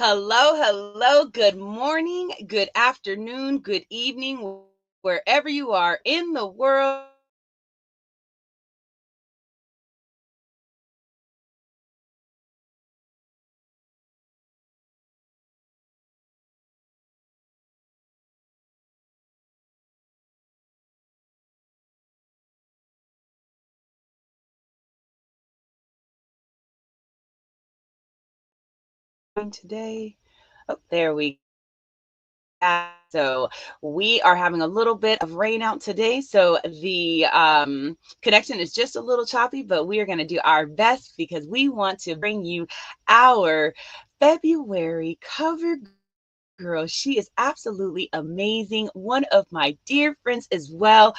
Hello, hello. Good morning, good afternoon, good evening, wherever you are in the world. Today. Oh, there we go. So we are having a little bit of rain out today. So the connection is just a little choppy, but we are going to do our best because we want to bring you our February cover girl. She is absolutely amazing. One of my dear friends as well.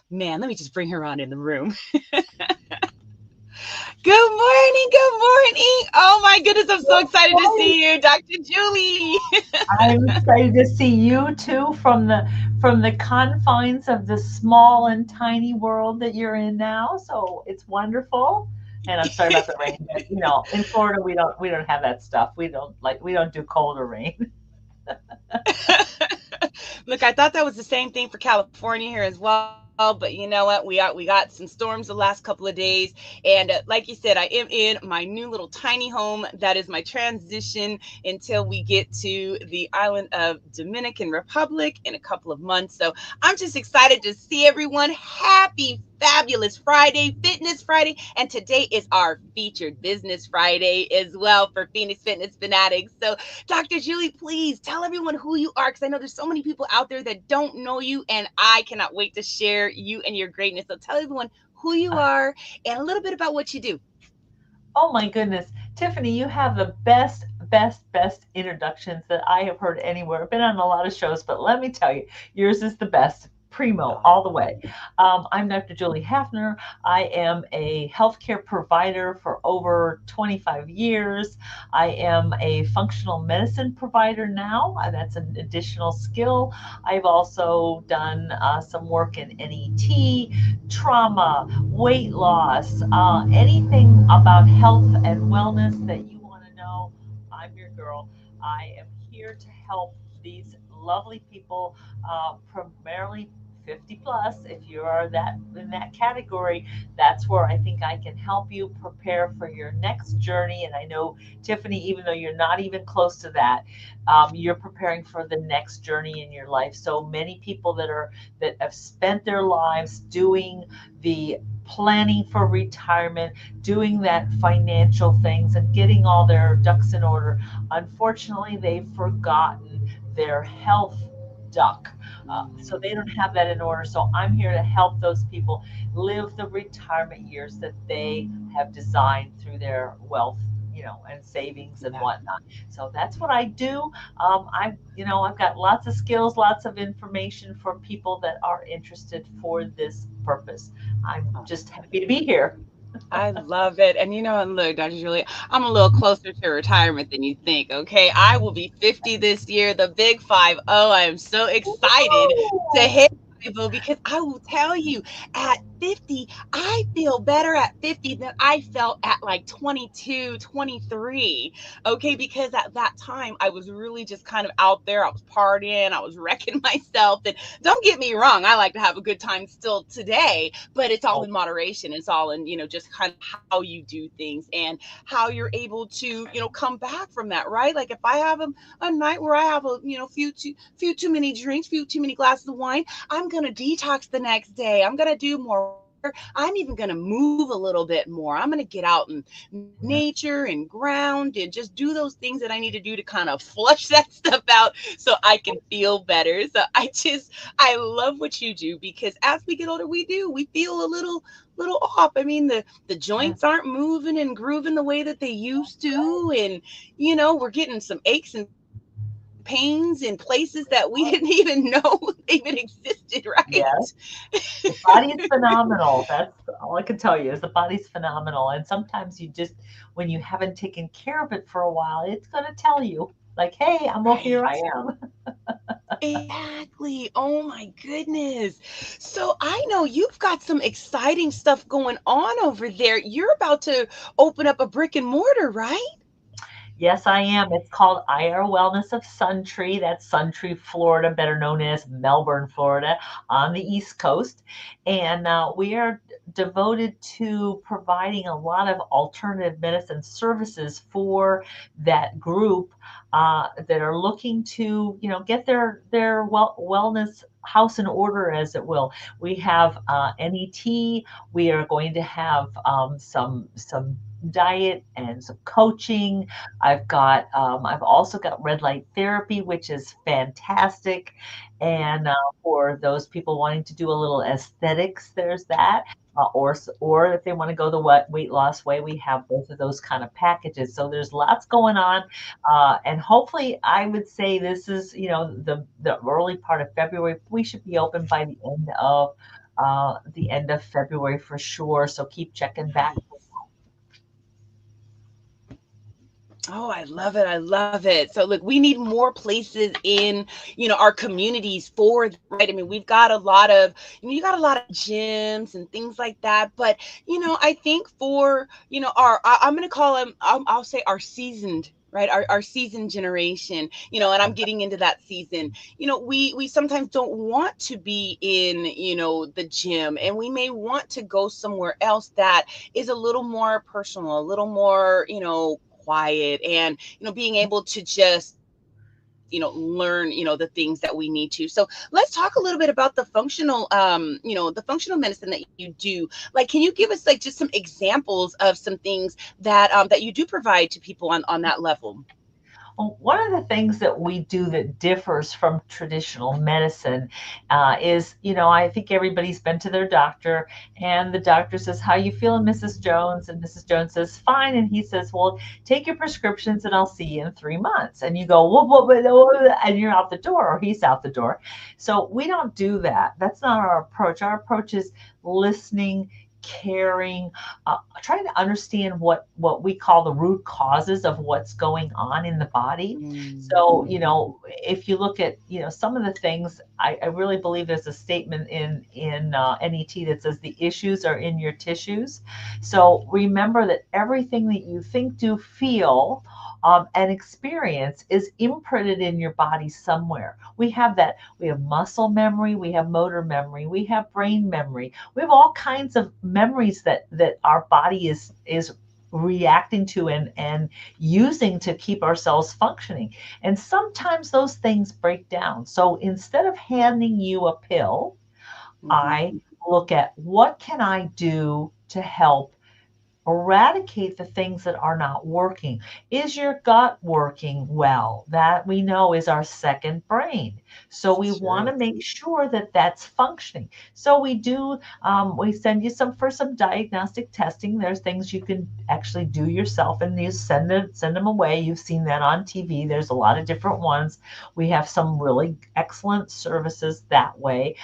Man, let me just bring her on in the room. Good morning. Good morning. Oh my goodness. I'm so excited to Right. see you, Dr. Julie. I'm excited to see you too from the confines of the small and tiny world that you're in now. So it's wonderful. And I'm sorry about the rain, but in Florida we don't have that stuff. We don't do cold or rain. Look, I thought that was the same thing for California here as well. But you know what? We got some storms the last couple of days, and like you said, I am in my new little tiny home. That is my transition until we get to the island of Dominican Republic in a couple of months. So I'm just excited to see everyone. Happy fabulous Friday, Fitness Friday, and today is our featured Business Friday as well for Phoenix Fitness Fanatics. So Dr. Julie, please tell everyone who you are because I know there's so many people out there that don't know you, and I cannot wait to share you and your greatness. So tell everyone who you are and a little bit about what you do. Oh my goodness. Tiffany, you have the best introductions that I have heard anywhere. I've been on a lot of shows, but let me tell you, yours is the best. Primo, Oh, all the way. I'm Dr. Julie Hafner. I am a healthcare provider for over 25 years. I am a functional medicine provider now. That's an additional skill. I've also done some work in NET, trauma, weight loss, anything about health and wellness that you want to know, I'm your girl. I am here to help these lovely people, primarily 50 plus. If you are that in that category, that's where I think I can help you prepare for your next journey. And I know, Tiffany, even though you're not even close to that, you're preparing for the next journey in your life. So many people that have spent their lives doing the planning for retirement, doing that financial things and getting all their ducks in order. Unfortunately, they've forgotten their health duck. So they don't have that in order. So I'm here to help those people live the retirement years that they have designed through their wealth, and savings and yeah. whatnot. So that's what I do. I've got lots of skills, lots of information for people that are interested for this purpose. I'm just happy to be here. I love it. And and look, Dr. Julia, I'm a little closer to retirement than you think. Okay. I will be 50 this year, the big 5-0. I am so excited to Woo! hit 50 because I will tell you at 50, I feel better at 50 than I felt at like 22, 23. Okay. Because at that time, I was really just kind of out there. I was partying, I was wrecking myself. And don't get me wrong, I like to have a good time still today, but it's all Oh, in moderation. It's all in, just kind of how you do things and how you're able to, come back from that, right? Like if I have a night where I have few too many drinks, few too many glasses of wine, I'm going to detox the next day. I'm going to do more. I'm even going to move a little bit more. I'm going to get out in nature and ground and just do those things that I need to do to kind of flush that stuff out so I can feel better. So I love what you do because as we get older, we feel a little off. I mean, the yeah. joints aren't moving and grooving the way that they used to, and we're getting some aches and pains in places that we didn't even know even existed, Yes, right? the body is phenomenal. That's all I can tell you is the body's phenomenal. And sometimes when you haven't taken care of it for a while, it's going to tell you, like, hey, here I Right. am. Exactly. Oh my goodness. So I know you've got some exciting stuff going on over there. You're about to open up a brick and mortar, right? Yes, I am. It's called IR Wellness of Suntree. That's Suntree, Florida, better known as Melbourne, Florida, on the East Coast. And we are devoted to providing a lot of alternative medicine services for that group that are looking to, get their wellness house in order, as it will. We have NET. We are going to have some diet and some coaching. I've also got red light therapy, which is fantastic. And for those people wanting to do a little aesthetics, there's that. Or if they want to go the weight loss way, we have both of those kind of packages. So there's lots going on, and hopefully, I would say this is the early part of February. We should be open by the end of February for sure. So keep checking back. Oh, I love it. I love it. So look, we need more places in, our communities for that, right? I mean, we've got a lot of, you got a lot of gyms and things like that. But, I think for, I'm going to call them, I'll say our seasoned, right? Our seasoned generation, and I'm getting into that season. We sometimes don't want to be in, the gym, and we may want to go somewhere else that is a little more personal, a little more, quiet, and being able to just learn the things that we need to. So let's talk a little bit about the functional medicine that you do. Like, can you give us like just some examples of some things that you do provide to people on that level? Well, one of the things that we do that differs from traditional medicine is, I think everybody's been to their doctor, and the doctor says, "How you feeling, Mrs. Jones?" And Mrs. Jones says, "Fine." And he says, "Well, take your prescriptions, and I'll see you in 3 months." And you go, and you're out the door, or he's out the door. So we don't do that. That's not our approach. Our approach is listening, caring, trying to understand what we call the root causes of what's going on in the body. So, if you look at some of the things, I really believe there's a statement in NET that says the issues are in your tissues. So remember that everything that you think, do, feel, and experience is imprinted in your body somewhere. We have that. We have muscle memory, we have motor memory, we have brain memory. We have all kinds of memories that our body is reacting to and using to keep ourselves functioning. And sometimes those things break down. So instead of handing you a pill, Mm-hmm. I look at what can I do to help eradicate the things that are not working. Is your gut working well? That we know is our second brain. So we want Sure. to make sure that that's functioning. So we send you for some diagnostic testing. There's things you can actually do yourself, and you send them away. You've seen that on TV. There's a lot of different ones. We have some really excellent services that way.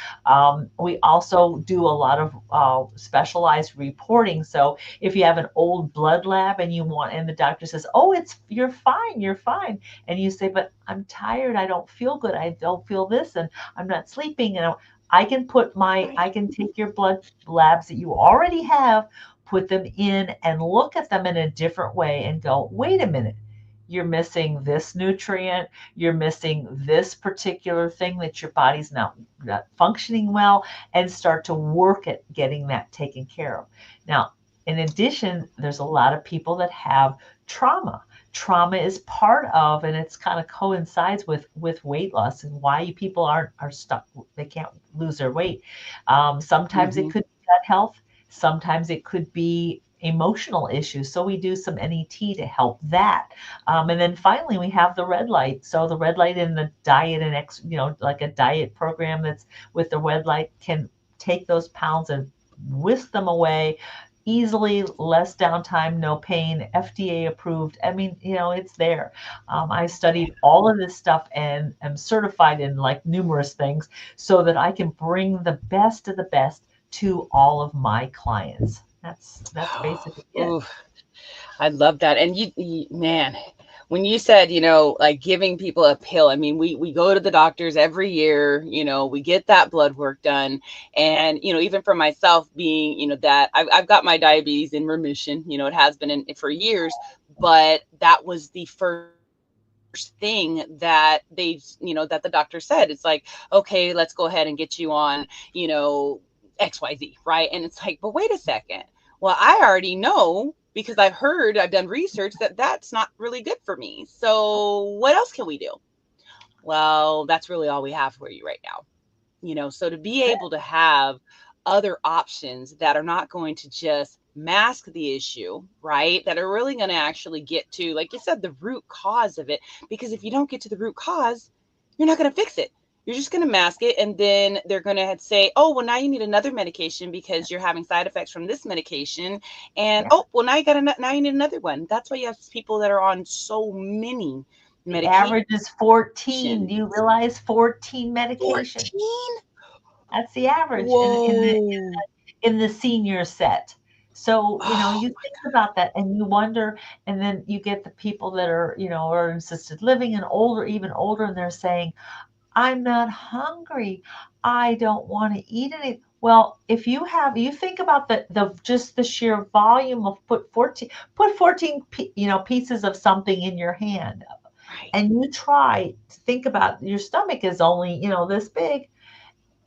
We also do a lot of specialized reporting. So if you have an old blood lab and the doctor says, "Oh, you're fine," and you say, "But I'm tired, I don't feel good, I don't feel this, and I'm not sleeping," and I can take your blood labs that you already have, put them in, and look at them in a different way and go, "Wait a minute, you're missing this nutrient, you're missing this particular thing that your body's not functioning well," and start to work at getting that taken care of. Now, in addition, there's a lot of people that have trauma. Trauma is part of, and it's kind of coincides with weight loss and why people are stuck. They can't lose their weight. Sometimes it Mm-hmm. could be gut health. Sometimes it could be emotional issues. So we do some NET to help that. And then finally, we have the red light. So the red light in the diet like a diet program that's with the red light can take those pounds and whisk them away easily, less downtime, no pain, FDA approved. I mean, it's there. I studied all of this stuff and am certified in like numerous things so that I can bring the best of the best to all of my clients. That's basically it. Ooh, I love that. And man, when you said, like giving people a pill, I mean, we go to the doctors every year, we get that blood work done. And, even for myself being, that I've got my diabetes in remission, it has been for years, but that was the first thing that they, that the doctor said. It's like, okay, let's go ahead and get you on, XYZ, right? And it's like, but wait a second. Well, I already know because I've done research that that's not really good for me. So what else can we do? Well, that's really all we have for you right now. So to be able to have other options that are not going to just mask the issue, right? That are really going to actually get to, like you said, the root cause of it. Because if you don't get to the root cause, you're not going to fix it. You're just going to mask it. And then they're going to say, oh, well, now you need another medication because you're having side effects from this medication. And, Yeah. oh, well, now you need another one. That's why you have people that are on so many The medications. average is 14. Do you realize 14 medications? 14? That's the average Whoa. in the senior set. So, Oh, you think about that and you wonder, and then you get the people that are, are in assisted living and older, even older, and they're saying, I'm not hungry. I don't want to eat any. Well, if you think about the just the sheer volume of put 14 pieces of something in your hand, right. and you try to think about your stomach is only, this big,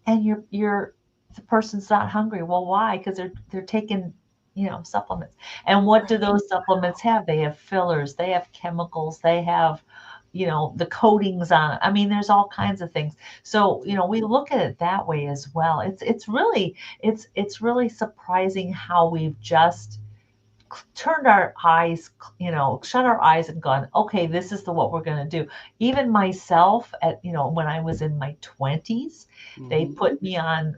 and you're the person's not hungry. Well, why? Because they're taking, supplements. And what do Right. those supplements have? They have fillers, they have chemicals, they have, the coatings on it. I mean, there's all kinds of things. So, we look at it that way as well. It's really surprising how we've just turned our eyes, shut our eyes and gone, okay, this is what we're going to do. Even myself when I was in my 20s, they Mhm. put me on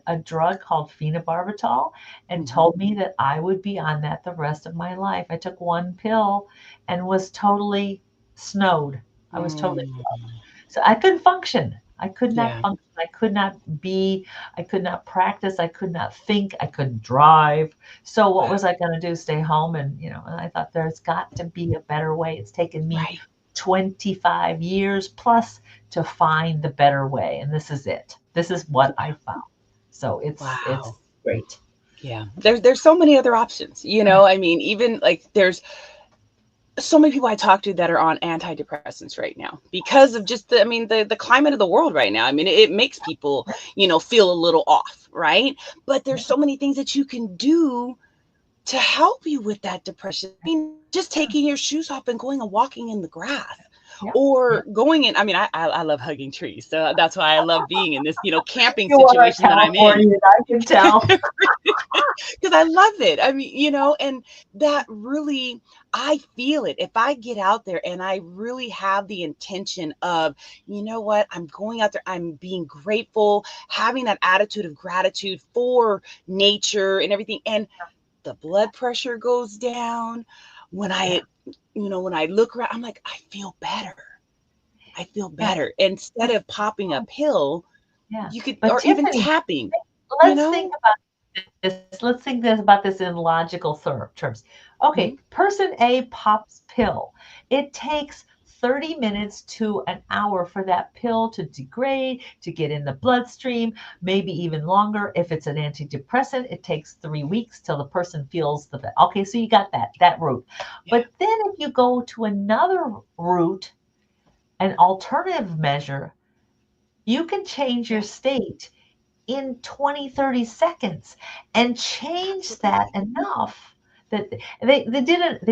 a drug called phenobarbital and Mhm. told me that I would be on that the rest of my life. I took one pill and was totally snowed. I was totally, Mm. so I couldn't function. I could not Yeah. function. I could not practice. I could not think. I couldn't drive. So what Wow. was I going to do? Stay home? And I thought there's got to be a better way. It's taken me Right. 25 years plus to find the better way. And this is it. This is what I found. So it's Wow. great. Yeah. There's so many other options. I mean, even like there's so many people I talk to that are on antidepressants right now because of just the climate of the world right now. I mean, it makes people, feel a little off, right? But there's so many things that you can do to help you with that depression. I mean, just taking your shoes off and going and walking in the grass Yeah. Yeah. or going in. I mean, I love hugging trees. So that's why I love being in this, camping You are a situation that I'm in Californian, I can tell. because I love it. I mean, and that really, I feel it. If I get out there and I really have the intention of, you know what, I'm going out there, I'm being grateful, having that attitude of gratitude for nature and everything. And the blood pressure goes down. When Yeah. I look around, I'm like, I feel better. I feel Yeah. better. Instead of popping a pill, Yeah. you could, But or even Tiffany, tapping, you let's think know? about this. Let's think about this in logical terms. Mhm. Okay, person A pops pill. It takes 30 minutes to an hour for that pill to degrade, to get in the bloodstream, maybe even longer. If it's an antidepressant, it takes 3 weeks till the person feels the. Okay, so you got that route. Yeah. But then if you go to another route, an alternative measure, you can change your Yeah. state in 20, 30 seconds and change that Absolutely. enough that they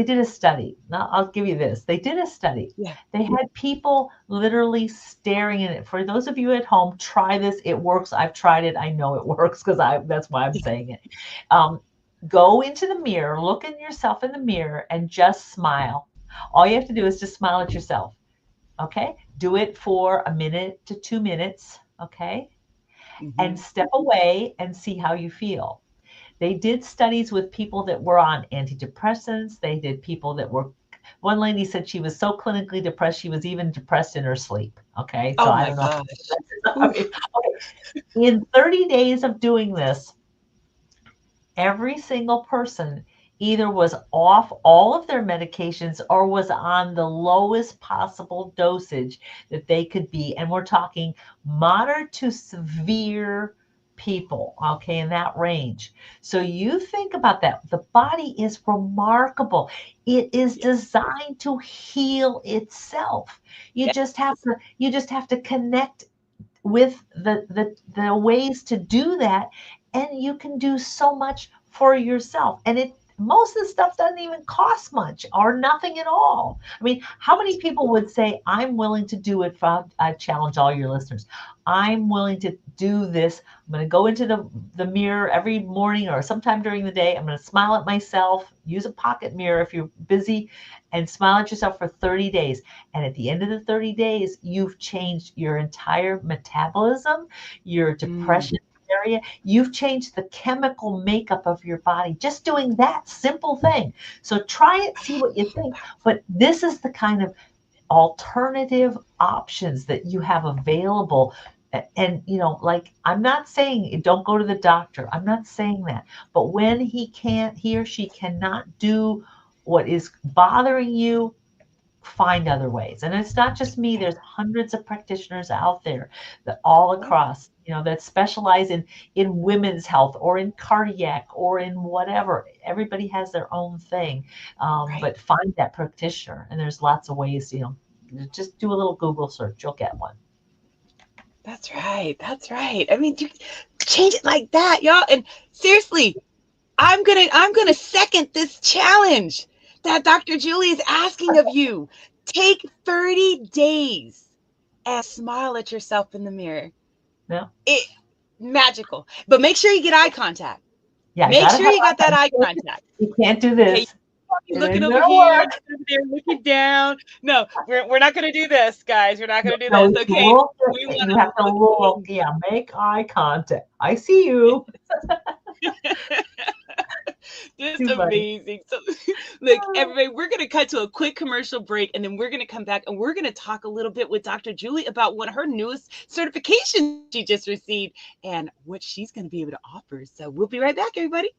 did a study. Now I'll give you this. They did a study. Yeah. They had people literally staring at it. For those of you at home, try this. It works. I've tried it. I know it works because I that's why I'm saying it. Um, go into the mirror, look at yourself in the mirror, and just smile. All you have to do is just smile at yourself. Okay? Do it for a minute to 2 minutes. Okay? And Mhm. step away and see how you feel. They did studies with people that were on antidepressants. They did people that were, one lady said she was so clinically depressed, she was even depressed in her sleep. Okay, so Oh I my don't know. gosh. I mean, Oof. okay. In 30 days of doing this, every single person either was off all of their medications or was on the lowest possible dosage that they could be. And we're talking moderate to severe people, okay, in that range. So you think about that. The body is remarkable. It is designed to heal itself. You just have Yes. to connect with the ways to do that, and you can do so much for yourself. And it most of the stuff doesn't even cost much or nothing at all. I mean, how many people would say, I'm willing to do it? I challenge all your listeners. I'm willing to do this. I'm going to go into the mirror every morning or sometime during the day. I'm going to smile at myself, use a pocket mirror if you're busy, and smile at yourself for 30 days. And at the end of the 30 days, you've changed your entire metabolism, your Mm, depression area. You've changed the chemical makeup of your body just doing that simple thing. So try it, see what you think. But this is the kind of alternative options that you have available. And like, I'm not saying don't go to the doctor. I'm not saying that. But when he or she cannot do what is bothering you, find other ways. And it's not just me. There's hundreds of practitioners out there that all yeah, across, that specialize in women's health or in cardiac or in whatever. Everybody has their own thing. right. But find that practitioner. And there's lots of ways, just do a little Google search. You'll get one. That's right. That's right. I mean, you change it like that, y'all. And seriously, I'm gonna second this challenge that Dr. Julie is asking of you. Take 30 days and smile at yourself in the mirror. Yeah. It magical. But make sure you get eye contact. Yeah, I Make gotta sure have you got that eye contact. you can't do Okay. this. You It looking ain't over gonna here, work. looking over there, looking down. No, we're not gonna do this, guys. We're not gonna do No, this. it's a Okay. little We different. want You to have to look look, in. yeah, make eye contact. I see you. Just Too funny. amazing. So, look, everybody, we're going to cut to a quick commercial break and then we're going to come back and we're going to talk a little bit with Dr. Julie about one of her newest certifications she just received and what she's going to be able to offer. So, we'll be right back, everybody.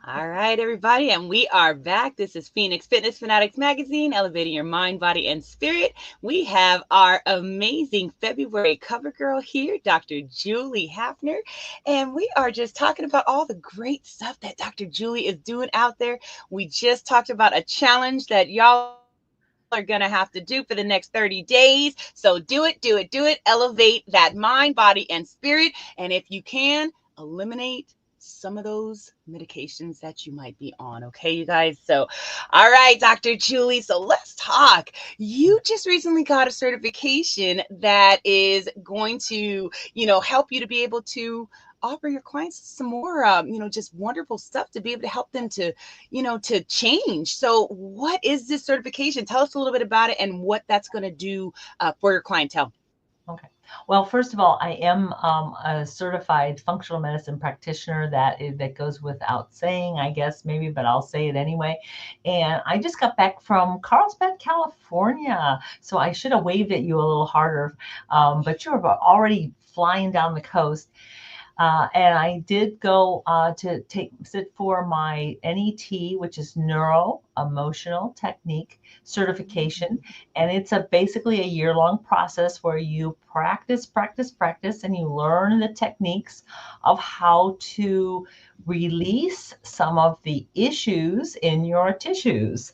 All right, everybody, and we are back. This is Phoenix Fitness Fanatics Magazine, elevating your mind, body, and spirit. We have our amazing February cover girl here, Dr. Julee Hafner, and we are just talking about all the great stuff that Dr. Julie is doing out there. We just talked about a challenge that y'all are going to have to do for the next 30 days. So do it, do it, do it. Elevate that mind, body, and spirit. And if you can, eliminate some of those medications that you might be on. Okay, you guys. So, all right, Dr. Julie. So let's talk. You just recently got a certification that is going to, help you to be able to offer your clients some more, just wonderful stuff to be able to help them to, to change. So, what is this certification? Tell us a little bit about it and what that's going to do for your clientele. Okay. Well, first of all, I am a certified functional medicine practitioner. That goes without saying, I guess, maybe, but I'll say it anyway. And I just got back from Carlsbad, California. So I should have waved at you a little harder, but you were already flying down the coast. And I did go to sit for my NET, which is neuro Emotional Technique certification. And it's basically a year-long process where you practice, practice, practice, and you learn the techniques of how to release some of the issues in your tissues.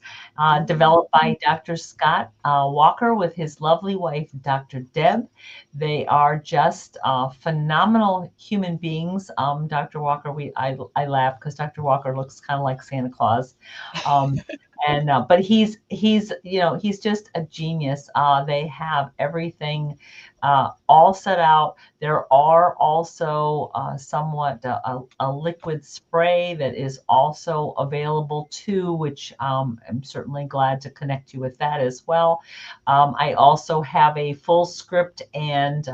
Developed by Dr. Scott Walker with his lovely wife, Dr. Deb. They are just phenomenal human beings. Dr. Walker, I laugh because Dr. Walker looks kind of like Santa Claus. Um, and but he's just a genius. They have everything all set out. There are also somewhat a liquid spray that is also available too, which I'm certainly glad to connect you with that as well. I also have a full script and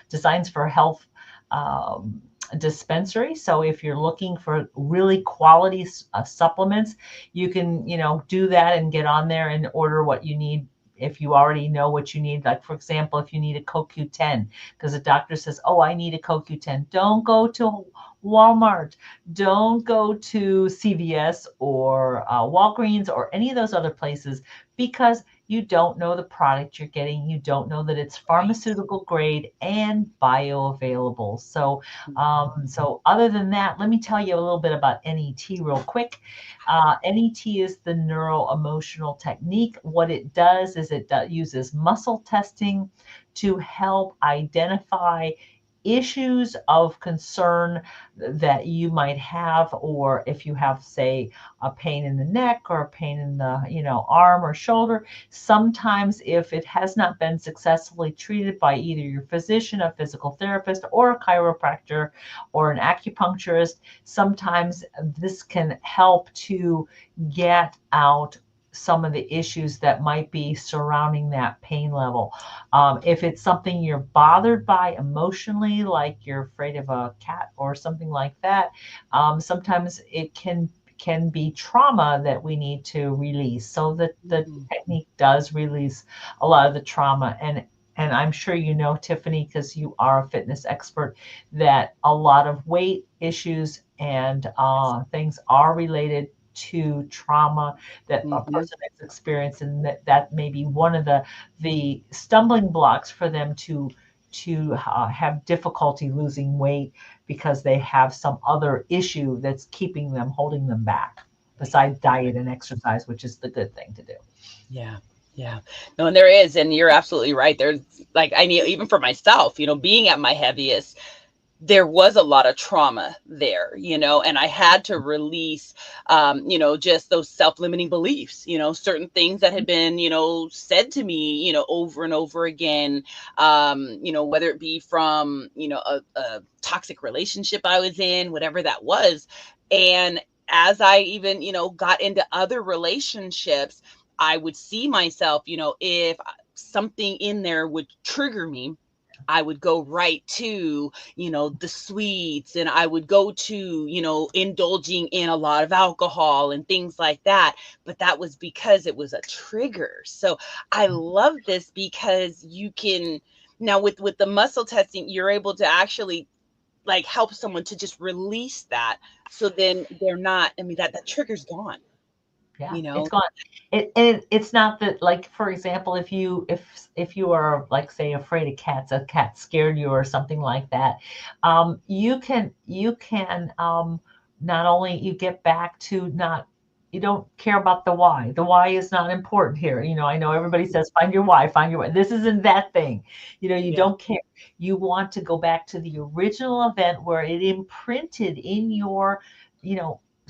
designs for health um, dispensary. So if you're looking for really quality supplements, you can, do that and get on there and order what you need if you already know what you need. Like, for example, if you need a CoQ10, because the doctor says, oh, I need a CoQ10, don't go to Walmart, don't go to CVS or Walgreens or any of those other places, because you don't know the product you're getting. You don't know that it's Right. pharmaceutical grade and bioavailable. So, Mhm. so other than that, let me tell you a little bit about NET real quick. NET is the neuro emotional technique. What it does is uses muscle testing to help identify issues of concern that you might have, or if you have, say, a pain in the neck or a pain in the arm or shoulder. Sometimes if it has not been successfully treated by either your physician, a physical therapist, or a chiropractor or an acupuncturist, sometimes this can help to get out some of the issues that might be surrounding that pain level. If it's something you're bothered by emotionally, like you're afraid of a cat or something like that, sometimes it can be trauma that we need to release. So the Mhm. technique does release a lot of the trauma. And I'm sure you know, Tiffany, because you are a fitness expert, that a lot of weight issues and things are related to trauma that a Mhm. person has experienced, and that may be one of the stumbling blocks for them to have difficulty losing weight, because they have some other issue that's keeping them, holding them back, Right. besides diet and exercise, which is the good thing to do. Yeah. Yeah. No, and there is, and you're absolutely right. There's like I mean, even for myself, being at my heaviest, there was a lot of trauma there, and I had to release, just those self-limiting beliefs, certain things that had been, said to me, over and over again, whether it be from, a toxic relationship I was in, whatever that was. And as I even, got into other relationships, I would see myself, if something in there would trigger me, I would go right to, the sweets, and I would go to, indulging in a lot of alcohol and things like that. But that was because it was a trigger. So I love this because you can now with the muscle testing, you're able to actually like help someone to just release that. So then they're not, I mean, that trigger's gone, Yeah, you it's know? gone. It's not that, like, for example, if you are, like, say, afraid of cats, a cat scared you or something like that, you can not only you get back to not, you don't care about the why. The why is not important here. I know everybody Mhm. says find your why, find your why. This isn't that thing. You Yeah. don't care. You want to go back to the original event where it imprinted in your,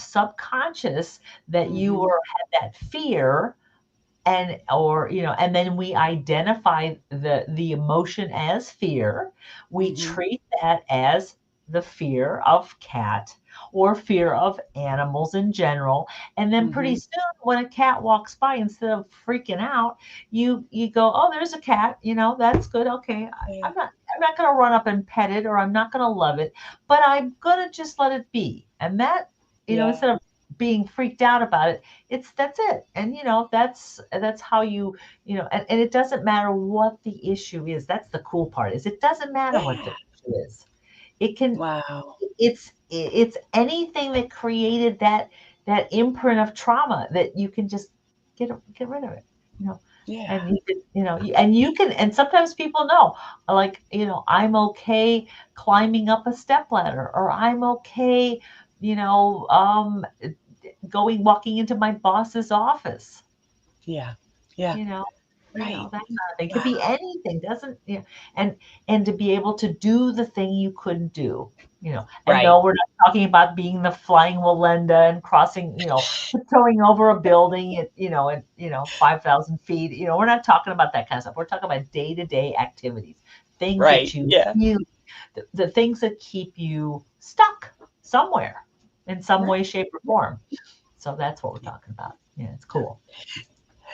subconscious, that you Hmm. were had that fear, and then we identify the emotion as fear. We Hmm. treat that as the fear of cat or fear of animals in general, and then pretty Hmm. soon when a cat walks by, instead of freaking out, you go, oh, there's a cat, that's good, okay. Yeah. I'm not going to run up and pet it, or I'm not going to love it, but I'm going to just let it be. And that, Yeah. instead of being freaked out about it, that's it. And that's how and it doesn't matter what the issue is. That's the cool part, is it doesn't matter what Yeah. the issue is. It can Wow. it's anything that created that imprint of trauma that you can just get rid of it, you know. Yeah. And you can, and you can, and sometimes people know, like, I'm okay climbing up a step ladder, or I'm okay, you know, walking into my boss's office, Yeah. Yeah. you know, Right. that kind of thing. Could be Wow. anything, doesn't, and to be able to do the thing you couldn't do, and Right. no, we're not talking about being the flying Walenda and crossing, tiptoeing over a building at, 5,000 feet. We're not talking about that kind of stuff. We're talking about day-to-day activities, things that Right. you Yeah. really, the things that keep you stuck somewhere in some way, Right. shape, or form. So that's what we're talking about. Yeah, it's cool.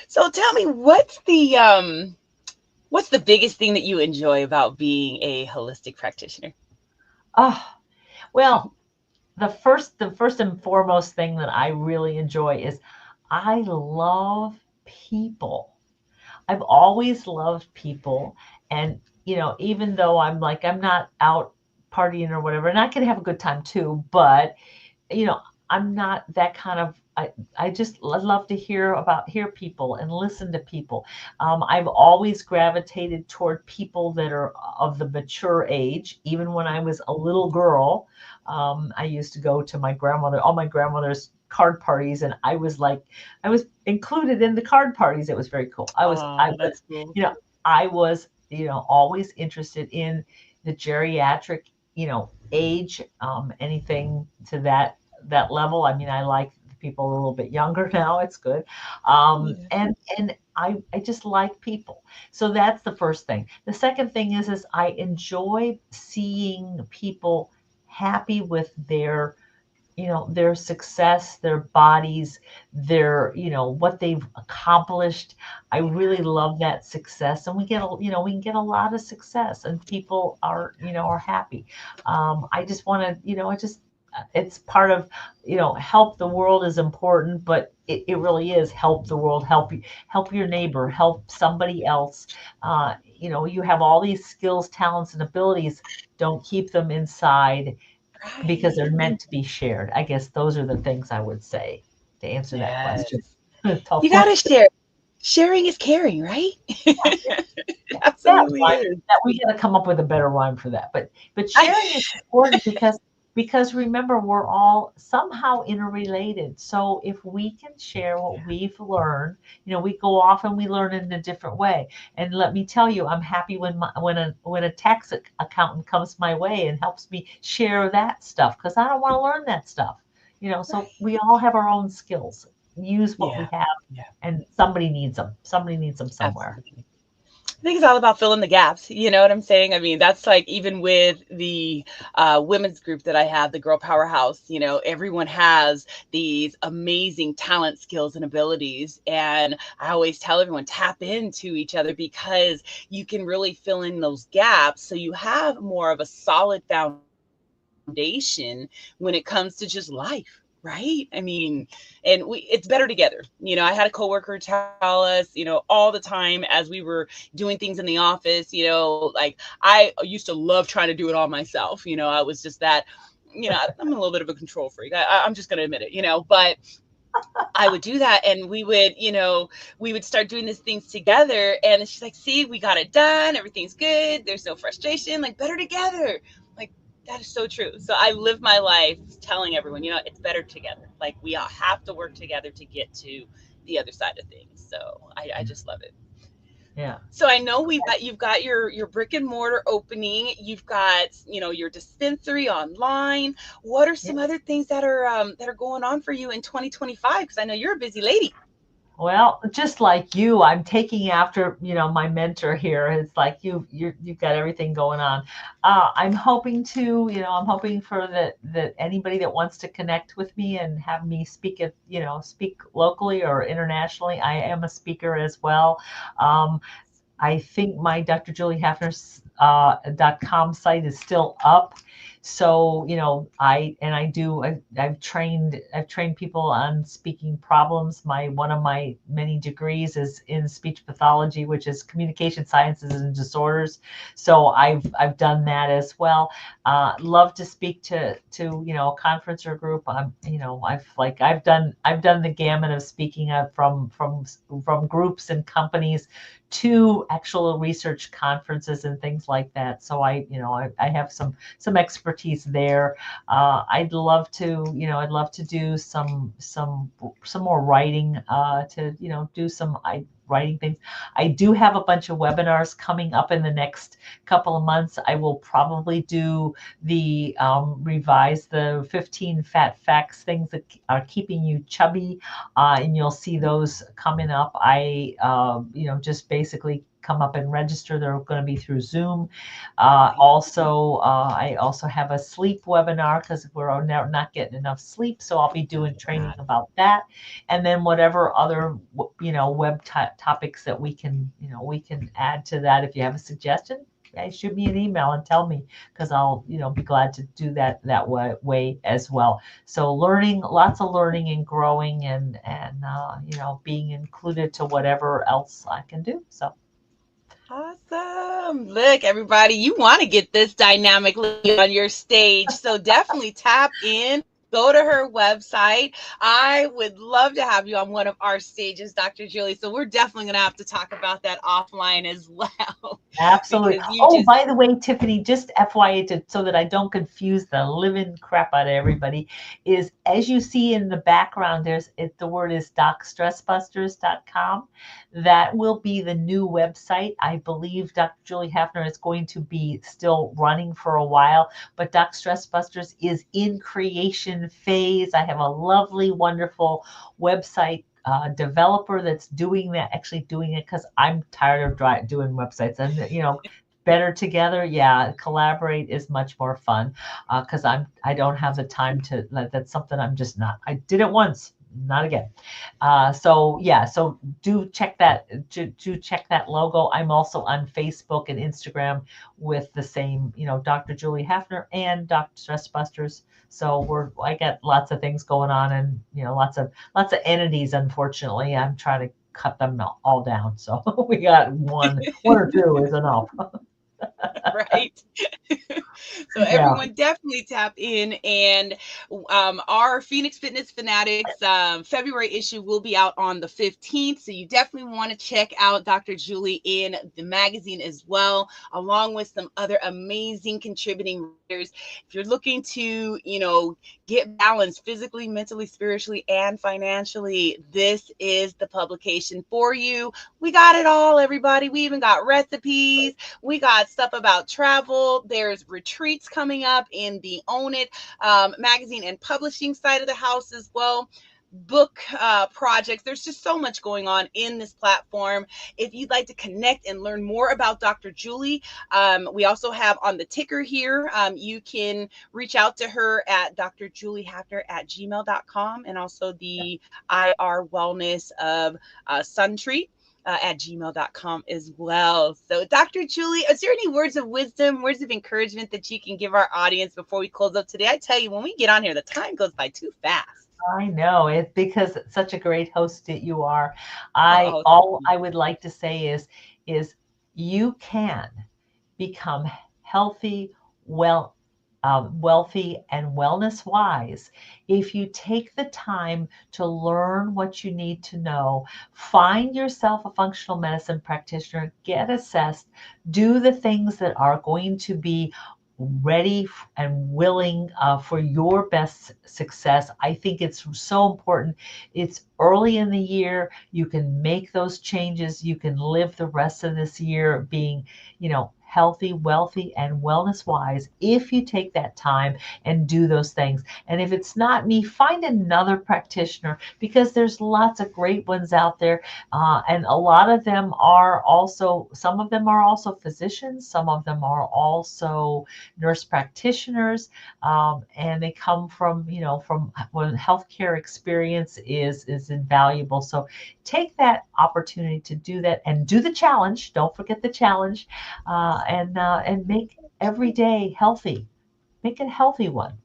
So tell me, what's the biggest thing that you enjoy about being a holistic practitioner? Oh, well, the first and foremost thing that I really enjoy is I love people. I've always loved people. And, even though I'm not out partying or whatever, and I can have a good time too, but you know, I'm not that kind of. I just love to hear people and listen to people. I've always gravitated toward people that are of the mature age. Even when I was a little girl, I used to go to all my grandmother's card parties, and I was included in the card parties. It was very cool. Oh, that's cool. I was, always interested in the geriatric, age, anything to that level. I mean, I like people a little bit younger now. It's good. Yeah. And I just like people. So that's the first thing. The second thing is I enjoy seeing people happy with their success, their bodies, what they've accomplished. I really love that success, and we can get a lot of success, and people are happy. I just want to, it's part of, help the world is important, but it really is help the world, help your neighbor, help somebody else. You have all these skills, talents, and abilities. Don't keep them inside because they're Right. meant to be shared. I guess those are the things I would say to answer that question. Yes. Tough You one. gotta share. Sharing is caring, right? Yeah, It that absolutely rhyme, is. that we got to come up with a better rhyme for that. But I, sharing is important because remember, we're all somehow interrelated. So if we can share what we've learned, we go off and we learn in a different way. And let me tell you, I'm happy when a tax accountant comes my way and helps me share that stuff, because I don't want to learn that stuff. So right. we all have our own skills. Use what we Yeah. have, Yeah. and somebody needs them. Somebody needs them somewhere. Absolutely. I think it's all about filling the gaps. You know what I'm saying? I mean, that's like even with the women's group that I have, the Girl Powerhouse, everyone has these amazing talent, skills, and abilities. And I always tell everyone tap into each other because you can really fill in those gaps. So you have more of a solid foundation when it comes to just life. Right. I mean, and it's better together. I had a coworker tell us, all the time as we were doing things in the office, like I used to love trying to do it all myself. I was just that, I'm a little bit of a control freak. I'm just going to admit it, but I would do that and we would start doing these things together. And she's like, see, we got it done. Everything's good. There's no frustration, like better together. Like, that is so true. So I live my life telling everyone, it's better together. Like we all have to work together to get to the other side of things. So I just love it. Yeah. So I know you've got your brick and mortar opening, you've got your dispensary online. What are Yeah. some other things that are going on for you in 2025? Because I know you're a busy lady. Well, just like you, I'm taking after, my mentor here. It's like you've got everything going on. I'm hoping for that anybody that wants to connect with me and have me speak locally or internationally. I am a speaker as well. Um, I think my drjuliehafner.com site is still up. So, I've trained people on speaking problems. One of my many degrees is in speech pathology, which is communication sciences and disorders. So I've done that as well. Love to speak to a conference or group. I've done the gamut of speaking from groups and companies to actual research conferences and things like that. So I have some expertise there. I'd love to do some more writing, to do some writing things. I do have a bunch of webinars coming up in the next couple of months. I will probably do the revise the 15 fat facts, things that are keeping you chubby, and you'll see those coming up. Just basically come up and register. They're going to be through Zoom. I also have a sleep webinar because we're not getting enough sleep. So I'll be doing training about that. And then whatever other, web topics that we can add to that. If you have a suggestion, shoot me an email and tell me, because I'll, be glad to do that way as well. So lots of learning and growing, and being included to whatever else I can do. So. Awesome. Look, everybody, you want to get this dynamic lady on your stage. So definitely tap in. Go to her website. I would love to have you on one of our stages, Dr. Julie. So we're definitely going to have to talk about that offline as well. Absolutely. Because you Oh, just, by the way, Tiffany, just FYI, so that I don't confuse the living crap out of everybody, is as you see in the background, the word is docstressbusters.com. That will be the new website. I believe Dr. Julie Hafner is going to be still running for a while, but Doc Stress Busters is in creation phase. I have a lovely, wonderful website developer that's doing it, because I'm tired of doing websites, and better together. Yeah, collaborate is much more fun, because I don't have the time to. That's something I'm just not. I did it once, not again. So do check that logo. I'm also on Facebook and Instagram with the same, Dr. Julie Hafner and Dr. Stress Busters. So I got lots of things going on, and lots of entities. Unfortunately, I'm trying to cut them all down. So we got one or two is enough. right. So Yeah. everyone definitely tap in, and our Phoenix Fitness Fanatics February issue will be out on the 15th. So you definitely want to check out Dr. Julie in the magazine as well, along with some other amazing contributing writers. If you're looking to, get balanced physically, mentally, spiritually, and financially, this is the publication for you. We got it all, everybody. We even got recipes. We got stuff about travel. There's retreats coming up in the Own It magazine and publishing side of the house as well. Book projects. There's just so much going on in this platform. If you'd like to connect and learn more about Dr. Julie, we also have on the ticker here, you can reach out to her at drjuliehafner@gmail.com, and also the IR Wellness of Suntree at gmail.com as well. So, Dr. Julie, is there any words of wisdom, words of encouragement that you can give our audience before we close up today? I tell you, when we get on here, the time goes by too fast. I know it's because such a great host that you are. Oh, All I would like to say is you can become healthy, well, wealthy, and wellness wise if you take the time to learn what you need to know. Find yourself a functional medicine practitioner, get assessed, do the things that are going to be ready and willing for your best success. I think it's so important. It's early in the year. You can make those changes. You can live the rest of this year being, healthy, wealthy, and wellness wise if you take that time and do those things. And if it's not me, find another practitioner, because there's lots of great ones out there. And a lot of them some of them are also physicians, some of them are also nurse practitioners, and they come from when healthcare experience is invaluable. So take that opportunity to do that and do the challenge. Don't forget the challenge, and make every day healthy. make it a healthy one.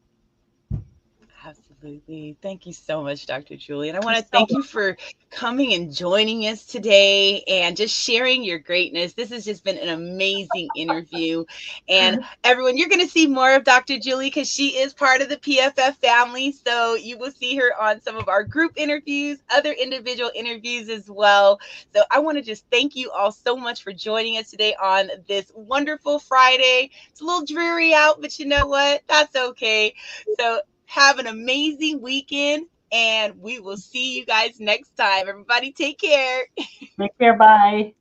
Absolutely. Thank you so much, Dr. Julie. And I You're want to so thank you for coming and joining us today and just sharing your greatness. This has just been an amazing interview. And everyone, you're going to see more of Dr. Julie because she is part of the PFF family. So you will see her on some of our group interviews, other individual interviews as well. So I want to just thank you all so much for joining us today on this wonderful Friday. It's a little dreary out, but you know what? That's okay. So have an amazing weekend, and we will see you guys next time. Everybody, take care. Take care. Bye.